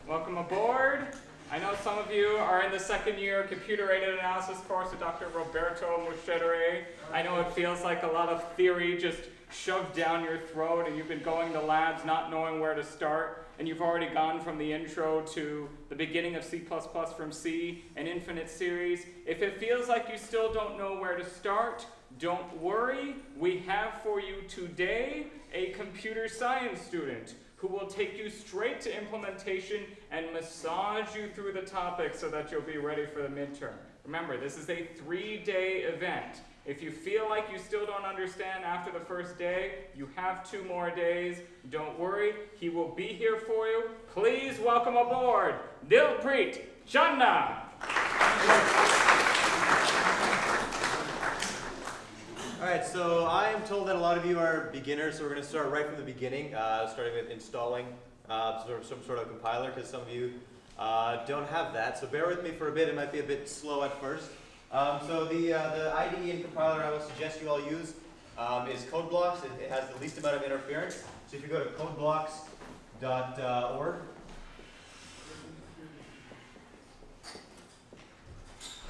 Welcome aboard. I know some of you are in the second year computer-aided analysis course with Dr. Roberto Muschedere. I know it feels like a lot of theory just shoved down your throat, and you've been going to labs not knowing where to start, and you've already gone from the intro to the beginning of C++ from C, an infinite series. If it feels like you still don't know where to start, don't worry. We have for you today a computer science student who will take you straight to implementation and massage you through the topic so that you'll be ready for the midterm. Remember, this is a 3-day event. If you feel like you still don't understand after the first day, you have 2 more days. Don't worry, he will be here for you. Please welcome aboard Dilpreet, Chana. Alright, so I am told that a lot of you are beginners, so we're going to start right from the beginning, starting with installing some sort of compiler, because some of you don't have that. So bear with me for a bit, it might be a bit slow at first. So the IDE and compiler I would suggest you all use is CodeBlocks. It has the least amount of interference. So if you go to codeblocks.org,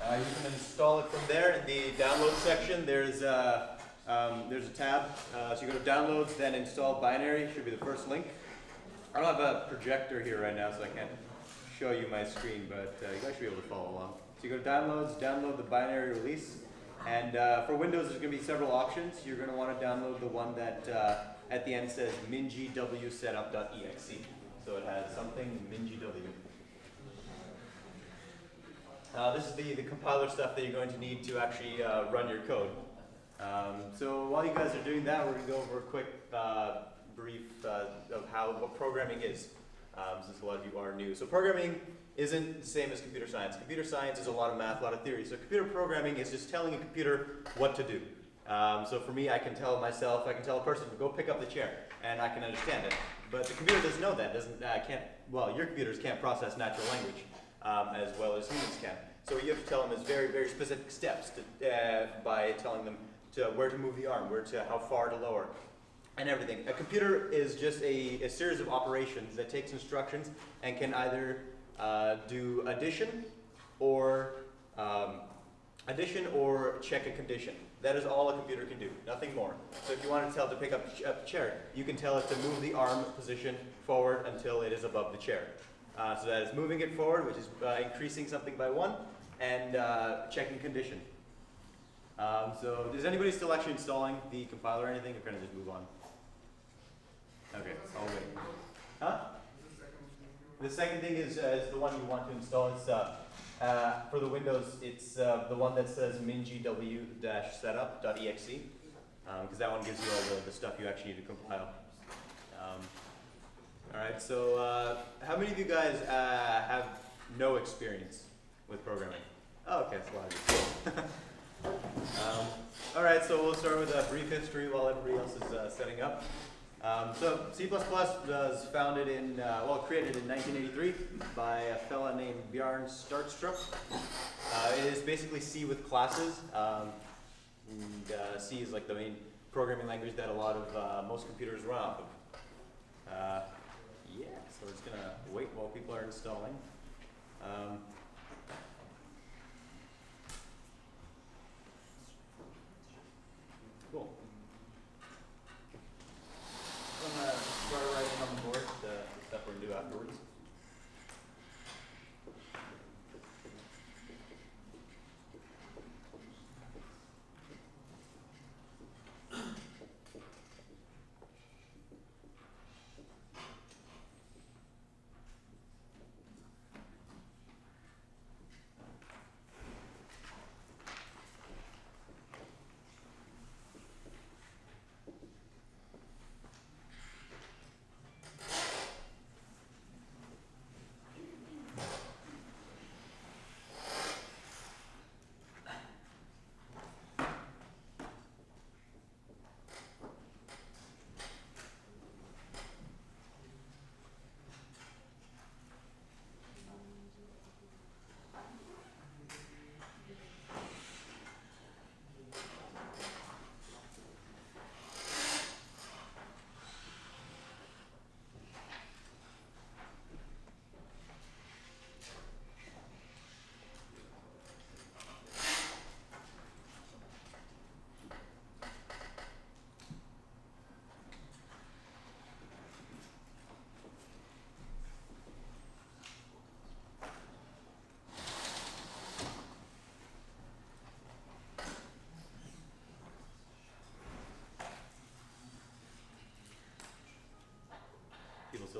you can install it from there. In the download section, there's a tab. So you go to downloads, then install binary, should be the first link. I don't have a projector here right now, so I can't show you my screen, but you guys should be able to follow along. So you go to downloads, download the binary release, and for Windows there's going to be several options. You're going to want to download the one that at the end says mingwsetup.exe. So it has something mingw. This is the compiler stuff that you're going to need to actually run your code. So while you guys are doing that, we're going to go over a quick brief of what programming is, since a lot of you are new. So programming isn't the same as computer science. Computer science is a lot of math, a lot of theory. So computer programming is just telling a computer what to do. So for me, I can tell a person to go pick up the chair, and I can understand it. But the computer doesn't know that. Your computers can't process natural language as well as humans can. So what you have to tell them is very, very specific steps by telling them where to move the arm, how far to lower, and everything. A computer is just a series of operations that takes instructions and can either do addition or check a condition. That is all a computer can do, nothing more. So if you want to tell it to pick up a chair, you can tell it to move the arm position forward until it is above the chair. So that is moving it forward, which is increasing something by 1, and checking condition. So is anybody still actually installing the compiler or anything? Or can I just move on? Okay, I'll wait. Huh? The second thing is the one you want to install. It's for the Windows, it's the one that says mingw-setup.exe, because that one gives you all the stuff you actually need to compile. Alright, so how many of you guys have no experience with programming? Oh, okay, that's a lot of you. Alright, so we'll start with a brief history while everybody else is setting up. So C++ was founded created in 1983 by a fella named Bjarne Startstrup. It is basically C with classes. C is like the main programming language that a lot of most computers run off of. So we're just going to wait while people are installing. Cool. I'm going to start writing on the board the stuff we're going to do afterwards.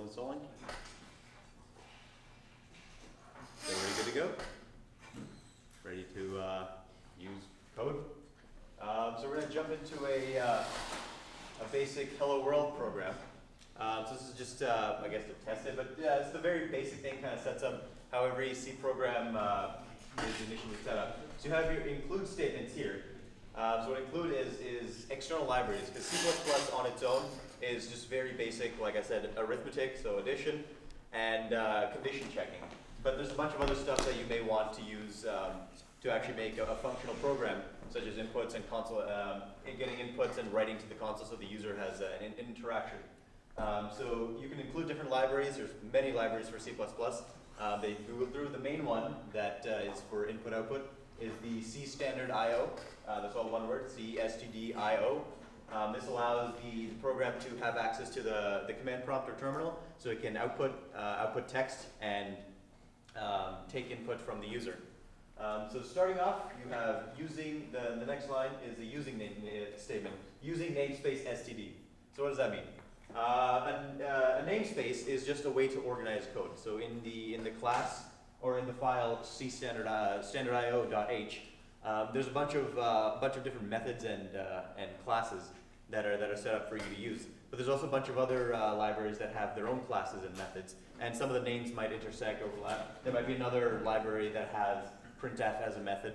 installing. So we're good to go? Ready to use code? So we're going to jump into a basic Hello World program. So this is just, I guess, to test it, but yeah, it's the very basic thing, kind of sets up how every C program is initially set up. So you have your include statements here. So what include is external libraries, because C++ on its own is just very basic, like I said, arithmetic, so addition, and condition checking. But there's a bunch of other stuff that you may want to use to actually make a functional program, such as inputs and console, getting inputs and writing to the console so the user has an interaction. So you can include different libraries. There's many libraries for C++. They go through the main one that is for input-output is the C standard IO. That's all one word, C std IO. This allows the program to have access to the command prompt or terminal, so it can output text and take input from the user. So starting off, you have using, the next line is the using name statement, using namespace std. So what does that mean? A namespace is just a way to organize code. So in the class or in the file C standard.io.h, there's a bunch of different methods and classes that are set up for you to use. But there's also a bunch of other libraries that have their own classes and methods, and some of the names might intersect, overlap. There might be another library that has printf as a method.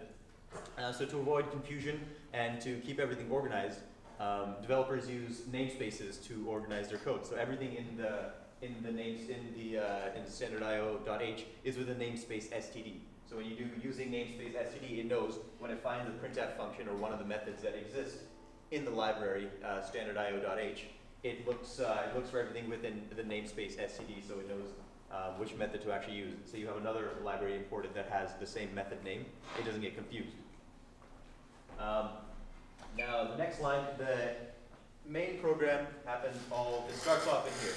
So to avoid confusion and to keep everything organized, developers use namespaces to organize their code. So everything in the standard.io.h is with a namespace std. So when you do using namespace std, it knows when it finds a printf function or one of the methods that exist in the library standard.io.h, it looks for everything within the namespace std, so it knows which method to actually use. So you have another library imported that has the same method name. It doesn't get confused. Now the next line, the main program it starts off in here.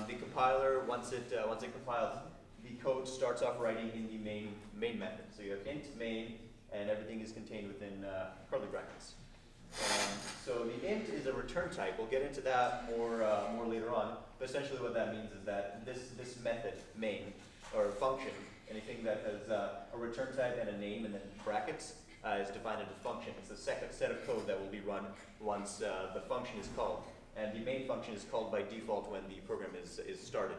The compiler, once it compiles, the code starts off writing in the main method. So you have int main, and everything is contained within curly brackets. So the int is a return type. We'll get into that more later on. But essentially what that means is that this method, main, or function, anything that has a return type and a name and then brackets, is defined as a function. It's the second set of code that will be run once the function is called. And the main function is called by default when the program is started.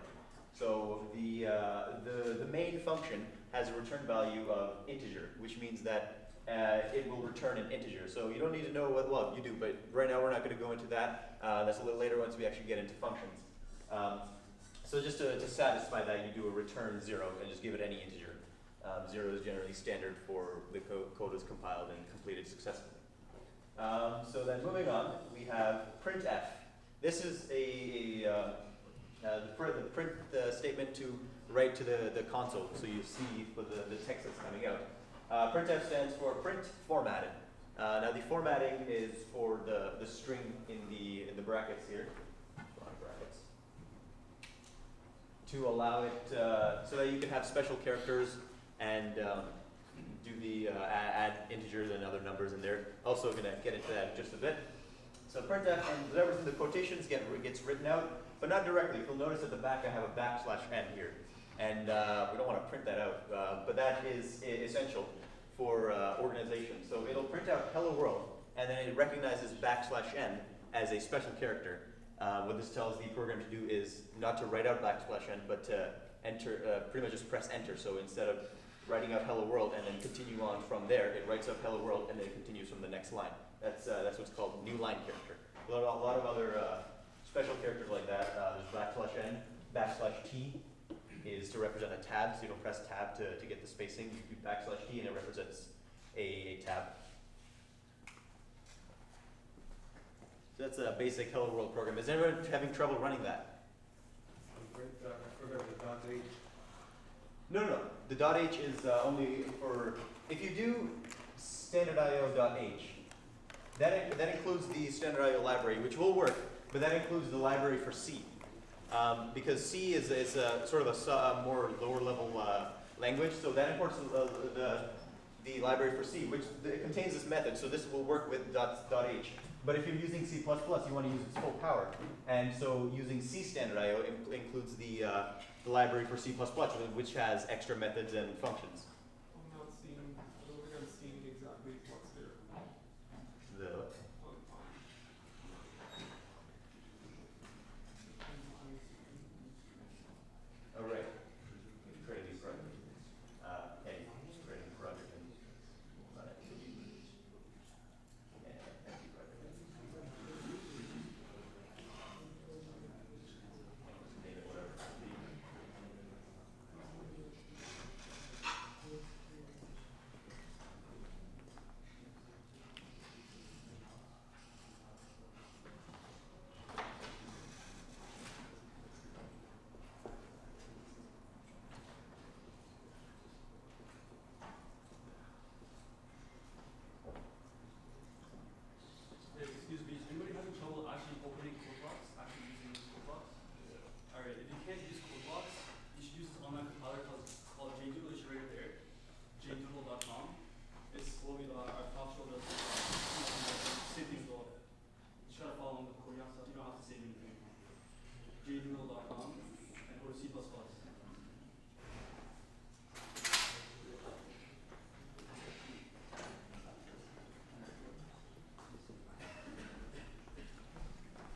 So the main function has a return value of integer, which means that it will return an integer. So you don't need to know what, well, you do, but right now we're not going to go into that. That's a little later once we actually get into functions. So just to satisfy that, you do a return 0 and just give it any integer. 0 is generally standard for the code is compiled and completed successfully. So then moving on, we have printf. This is the print statement to write to the console, so you see for the text that's coming out. Printf stands for print formatted. Now the formatting is for the string in the brackets here, brackets, to allow it so that you can have special characters and do the add integers and other numbers in there. Also going to get into that in just a bit. So printf and whatever's in the quotations gets written out, but not directly. If you'll notice at the back I have a \n here, and we don't want to print that out, but that is essential for organization. So it'll print out hello world, and then it recognizes \n as a special character. What this tells the program to do is not to write out \n, but to enter, pretty much just press enter. So instead of writing out hello world and then continue on from there, it writes out hello world and then it continues from the next line. That's what's called new line character. A lot of other special characters like that. There's \n, \t is to represent a tab, so you don't press tab to get the spacing. You do \t and it represents a tab. So that's a basic hello world program. Is anyone having trouble running that? I forgot the .h. No. The .h is only for, if you do standard.io.h, that includes the standard.io library, which will work, but that includes the library for C. Because C is a sort of a more lower level language, so that imports the library for C, which contains this method, so this will work with .h. But if you're using C++, you want to use its full power. And so using C standard I/O includes the library for C++, which has extra methods and functions. I'm not seeing, I don't think I'm seeing exactly what's there. The Oh, right. Create a new project. Hey, just create a new project and run it. Yeah, empty project. Name it whatever. Hey, excuse me, is anybody having trouble actually opening CodeBlocks, actually using CodeBlocks? Alright, if you can't use CodeBlocks, you should use this online compiler called JDoodle, it's right there, jdoodle.com. It's what we, our talk show does, same thing as well. Just try to follow along with the Korean stuff, you don't have to save anything. jdoodle.com, and go to C++.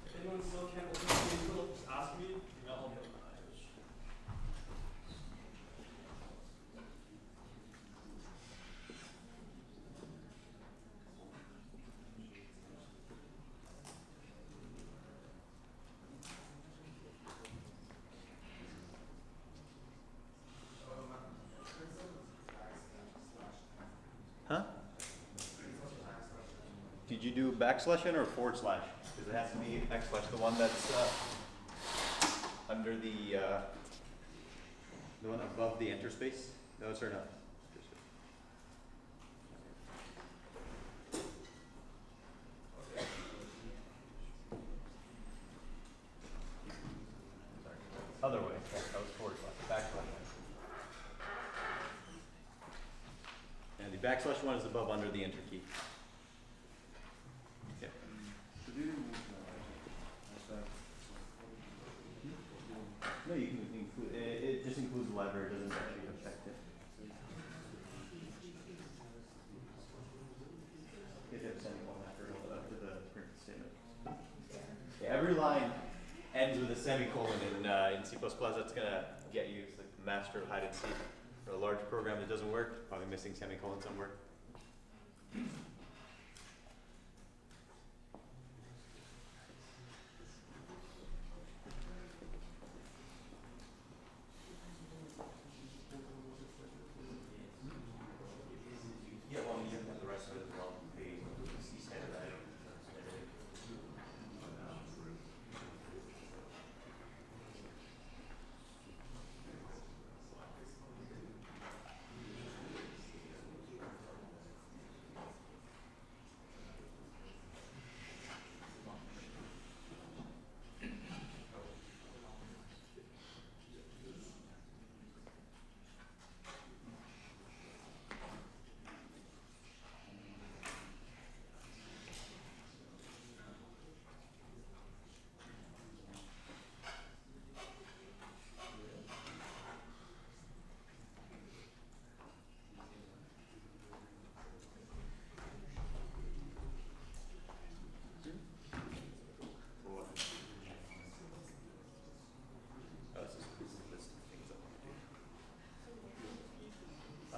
If anyone still can't open JDoodle, just ask me, and I'll help you. Huh? Did you do \n or /? Because it has to be \, the one that's under the one above the enter space. No, it's or no. Other way. That was /, \. And the \1 is above under the enter key. Okay. No, you can include it just includes the library, it doesn't actually affect it. You have to have a semicolon after the print statement. Yeah, every line ends with a semicolon in C++. That's gonna get you like the master of hide and seek. For a large program that doesn't work, probably missing semicolon somewhere.